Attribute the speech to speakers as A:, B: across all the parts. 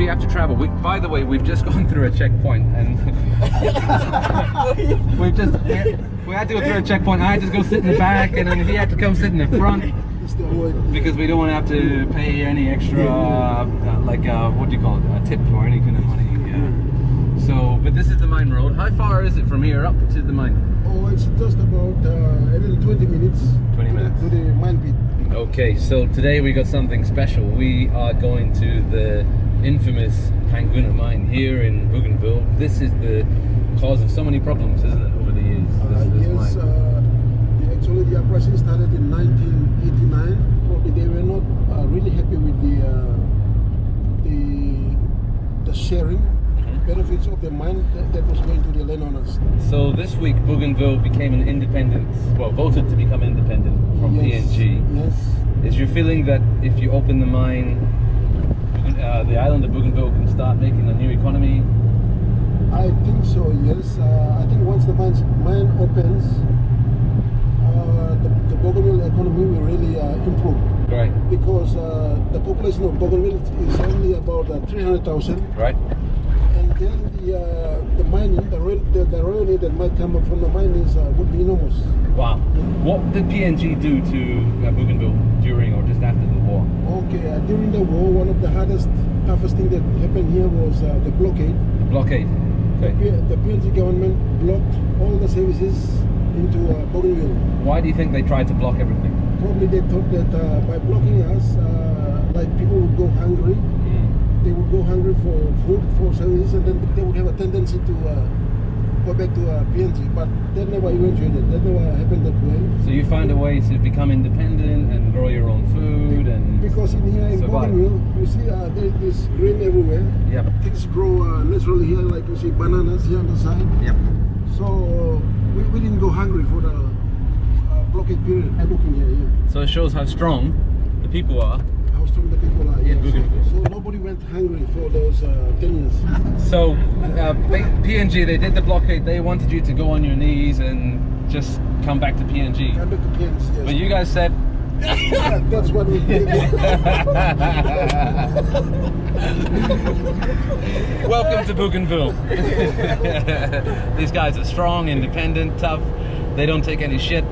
A: we have to travel. By the way, we've just gone through a checkpoint, and we had to go through a checkpoint. I had to go sit in the back, and then he had to come sit in the front because we don't want to have to pay any extra, what do you call it, a tip or any kind of money. Yeah. So, but this is the mine road. How far is it from here up to the mine?
B: Oh, it's just about 20 minutes.
A: 20 minutes
B: to the mine pit.
A: Okay, so today we got something special. We are going to the infamous Panguna mine here in Bougainville. This is the cause of so many problems, isn't it, over the years?
B: Yes, actually the operation started in 1989. Probably they were not really happy with the sharing benefits of the mine that was going to the landowners.
A: So this week Bougainville became an independent, well, voted to become independent from PNG.
B: Yes.
A: Is your feeling that if you open the mine, the island of Bougainville can start making a new economy?
B: I think so, yes. I think once the mine opens, the Bougainville economy will really improve.
A: Right.
B: Because the population of Bougainville is only about 300,000.
A: Right.
B: And then the mining, the revenue that might come up from the mining would be enormous.
A: Wow. What did PNG do to Bougainville during or just after the war?
B: Okay, during the war, one of the toughest thing that happened here was the blockade.
A: The blockade. Okay.
B: The PNG government blocked all the services into Bougainville.
A: Why do you think they tried to block everything?
B: Probably they thought that by blocking us, like people would go hungry. They would go hungry for food, for services, and then they would have a tendency to go back to PNG. But that never eventuated. That never happened that way.
A: So you find a way to become independent and grow your own food and
B: because in here in Bougainville, you see there is green everywhere.
A: Yep.
B: Things grow naturally here, like you see bananas here on the side.
A: Yep.
B: So we didn't go hungry for the blockade period. Looking here, yeah.
A: So it shows how strong the people are.
B: How strong the people are.
A: In Bougainville.
B: So nobody went hungry for those 10 years.
A: So PNG, they did the blockade. They wanted you to go on your knees and just come back to PNG.
B: Come back to PNG, yes.
A: But you guys said.
B: That's what we did.
A: Welcome to Bougainville. These guys are strong, independent, tough. They don't take any shit.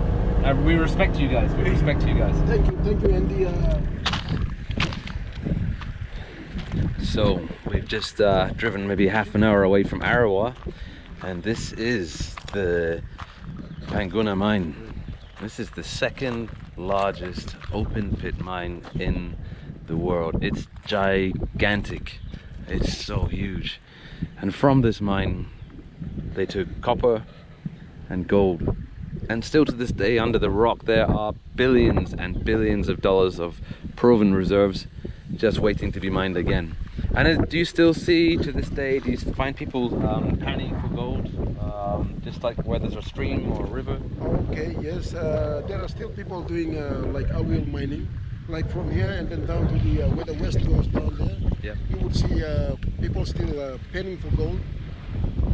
A: We respect you guys. We respect you guys.
B: Thank you, Andy.
A: So we've just driven maybe half an hour away from Arawa, and this is the Panguna mine. This is the second largest open pit mine in the world. It's gigantic. It's so huge. And from this mine they took copper and gold. And still to this day under the rock there are billions and billions of dollars of proven reserves just waiting to be mined again. And do you still see to this day, do you find people panning for gold, just like where there's a stream or a river?
B: Okay, yes, there are still people doing like alluvial mining, like from here and then down to the where the west goes down there.
A: Yep.
B: You would see people still panning for gold,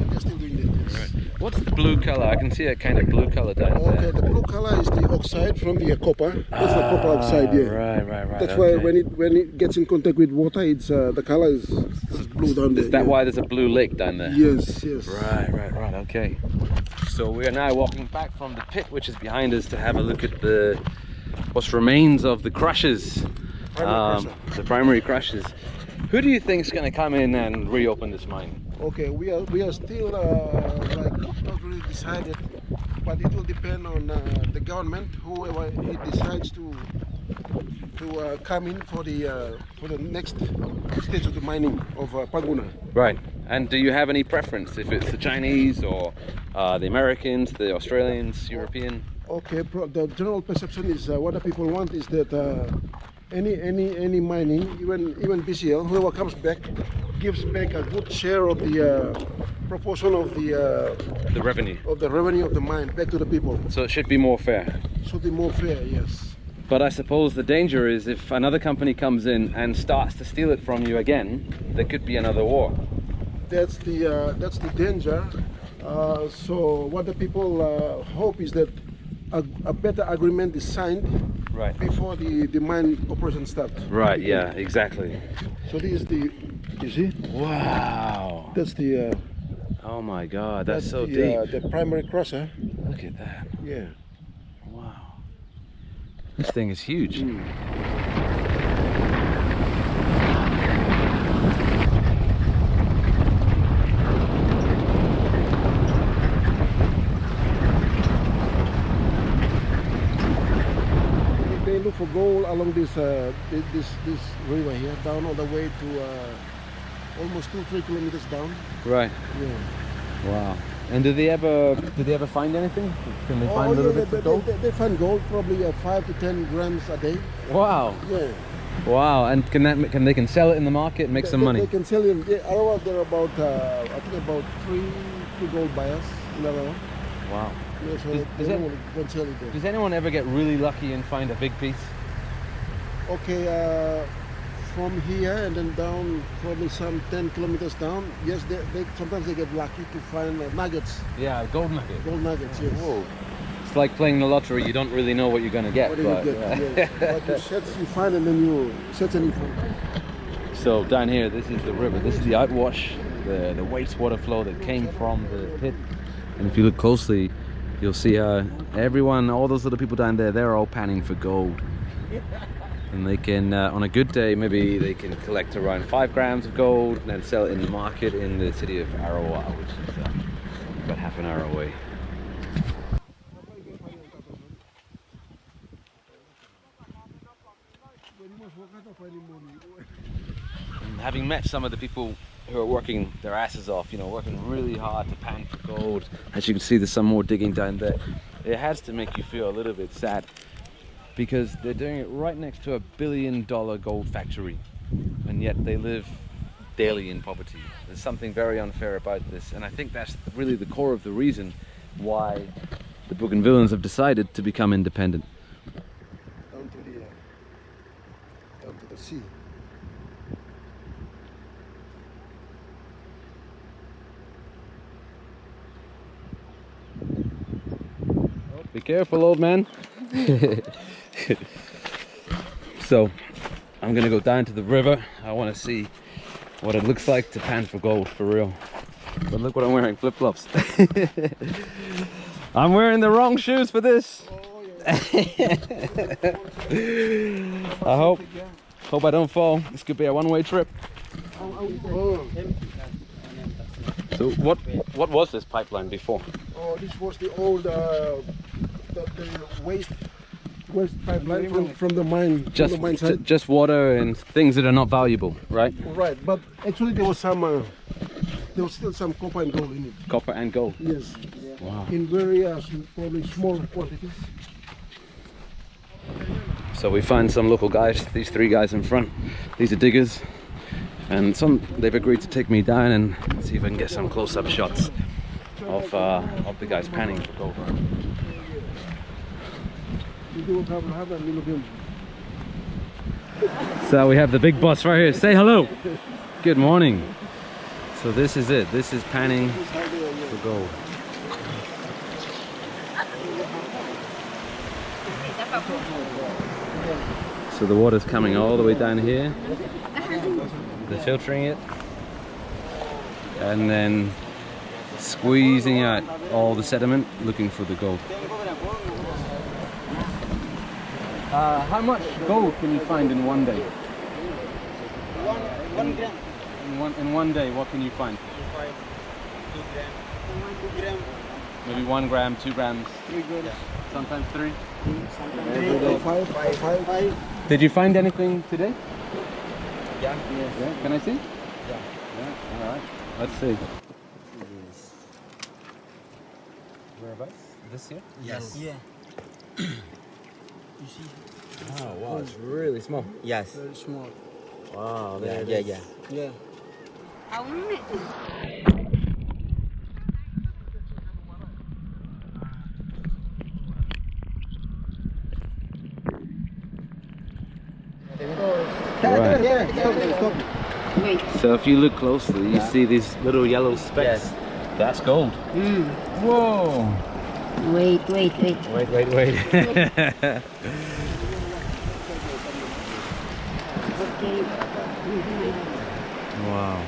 B: and they're still doing it. Yes.
A: Right. What's the blue color? I can see a kind of blue color down there.
B: Okay, the blue color is the oxide from the copper. That's the copper oxide, yeah.
A: Right.
B: That's why when it gets in contact with water, it's the color is blue down there.
A: Is that why there's a blue lake down there?
B: Yes.
A: Right, okay. So we are now walking back from the pit, which is behind us, to have a look at what remains of the crushers, the primary crushers. Who do you think is going to come in and reopen this mine?
B: Okay, we are still like not really decided, but it will depend on the government, whoever it decides to come in for the next stage of the mining of Panguna.
A: Right. And do you have any preference if it's the Chinese or the Americans, the Australians, European?
B: Okay, the general perception is what the people want is that any mining, even BCL, whoever comes back, gives back a good share of the proportion of the
A: revenue
B: of the mine back to the people.
A: So it should be more fair.
B: Should be more fair, yes.
A: But I suppose the danger is if another company comes in and starts to steal it from you again, there could be another war.
B: That's the danger. So what the people hope is that a better agreement is signed before the mine operation starts.
A: Right, yeah, exactly.
B: So this is You see?
A: Wow.
B: That's the.
A: Oh my God, that's so
B: the,
A: deep.
B: the primary crusher.
A: Look at that.
B: Yeah.
A: Wow. This thing is huge.
B: They look for gold along this this river here, down all the way to almost 2-3 kilometers down.
A: Right.
B: Yeah.
A: Wow. And did they ever find anything? Can they find little bits of gold?
B: They find gold probably 5 to 10 grams a day.
A: Wow.
B: Yeah.
A: Wow. And they can sell it in the market and make some money?
B: They can sell it. Yeah, Arawa, there are about I think about 3 gold buyers in Arawa.
A: Wow.
B: Yeah, so they sell it there.
A: Does anyone ever get really lucky and find a big piece?
B: Okay, from here and then down probably some 10 kilometers down, yes, they sometimes they get lucky to find nuggets.
A: Yeah, gold nugget.
B: Gold nuggets, yes.
A: Whoa. It's like playing the lottery. You don't really know what you're going to get.
B: What do you get? Yes. But you find and then you set it in front.
A: So down here, this is the river. This is the outwash, the wastewater flow that came from the pit. And if you look closely, you'll see how everyone, all those little people down there, they're all panning for gold. And they can, on a good day, maybe they can collect around 5 grams of gold and then sell it in the market in the city of Arawa, which is about half an hour away. And having met some of the people who are working their asses off, you know, working really hard to pan for gold, as you can see, there's some more digging down there. It has to make you feel a little bit sad, because they're doing it right next to a $1 billion gold factory, and yet they live daily in poverty. There's something very unfair about this, and I think that's really the core of the reason why the Bougainvilleans have decided to become independent.
B: Down to the sea.
A: Be careful, old man. So I'm gonna go down to the river. I want to see what it looks like to pan for gold, for real. But look what I'm wearing, flip-flops. I'm wearing the wrong shoes for this. I hope I don't fall. This could be a one-way trip. So what was this pipeline before?
B: Oh, this was the old the waste pipeline from the mine.
A: Just water and things that are not valuable, right?
B: Right, but actually there was still some copper and gold in it.
A: Copper and gold.
B: Yes.
A: Wow.
B: In very probably small quantities.
A: So we find some local guys. These 3 guys in front. These are diggers, and they've agreed to take me down and see if I can get some close-up shots of the guys panning for gold. So we have the big boss right here. Say hello. Good morning. So this is it. This is panning for gold. So the water's coming all the way down here. They're filtering it and then squeezing out all the sediment, looking for the gold. How much gold can you find in one day?
C: 1 gram.
A: In one day, what can you find?
C: 2 gram.
A: Maybe 1 gram, 2 grams,
C: 3 grams.
A: sometimes 3.
C: Sometimes 5.
A: Did you find anything today?
C: Yeah.
A: Yeah. Can I see?
C: Yeah.
A: Yeah. All right. Let's see. Whereabouts? This here?
C: Yes. Yeah. You see?
A: Oh wow, it's really small.
C: Yes.
B: Very small.
A: Wow.
C: Yeah.
A: Right. So if you look closely, you see these little yellow specks.
C: Yes.
A: That's gold. Whoa.
D: Wait.
A: Wait. Wow.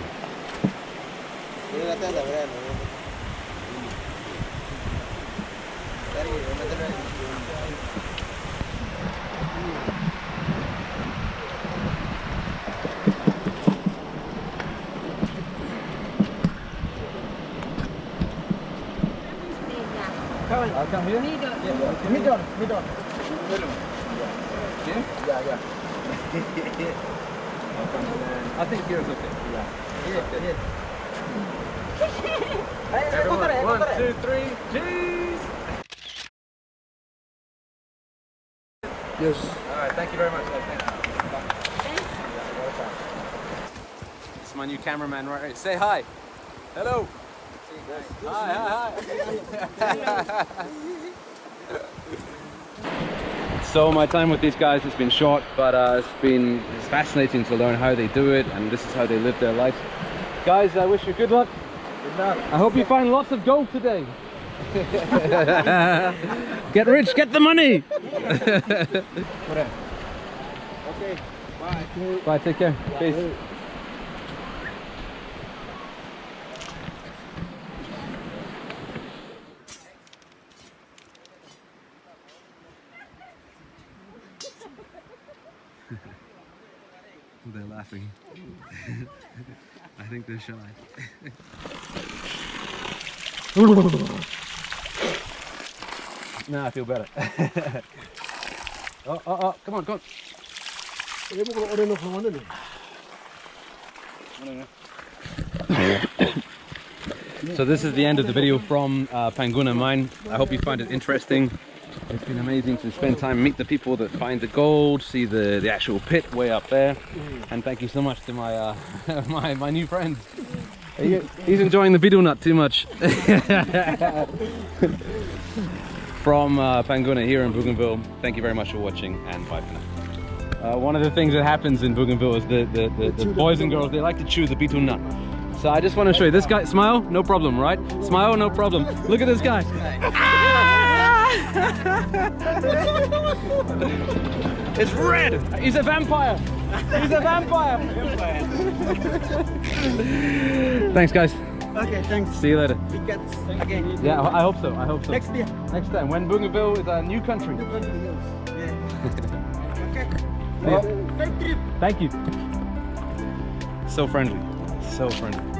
C: I'll come here. Middle. Yeah.
A: I think here's okay.
C: Yeah.
A: Everyone, 1, 2, 3, cheese!
B: Yes.
A: Alright, thank you very much. Thank you. It's my new cameraman right here. Say hi. Hello. Hi. So my time with these guys has been short, but it's fascinating to learn how they do it, and this is how they live their lives. Guys, I wish you good luck.
C: Good luck.
A: I hope you find lots of gold today. Get rich, get the money.
C: Okay. Bye.
A: Bye, take care. Peace. They're laughing. I think they're shy. Now I feel better. Oh, come on. So this is the end of the video from Panguna mine. I hope you find it interesting. It's been amazing to spend time, meet the people that find the gold, see the actual pit way up there. And thank you so much to my my new friend. He's enjoying the beetle nut too much. From Panguna here in Bougainville. Thank you very much for watching, and bye for now. One of the things that happens in Bougainville is the boys and girls, they like to chew the beetle nut. So I just want to show you this guy. Smile, no problem, right? Smile, no problem. Look at this guy. It's red. He's a vampire. He's a vampire. Thanks, guys.
C: Okay, thanks.
A: See you later.
C: We get again.
A: Yeah, I hope so. I hope so.
C: Next year.
A: Next time, when Bougainville is a new country.
C: Yeah. Okay.
A: See ya.
C: Safe trip.
A: Thank you. So friendly. So friendly.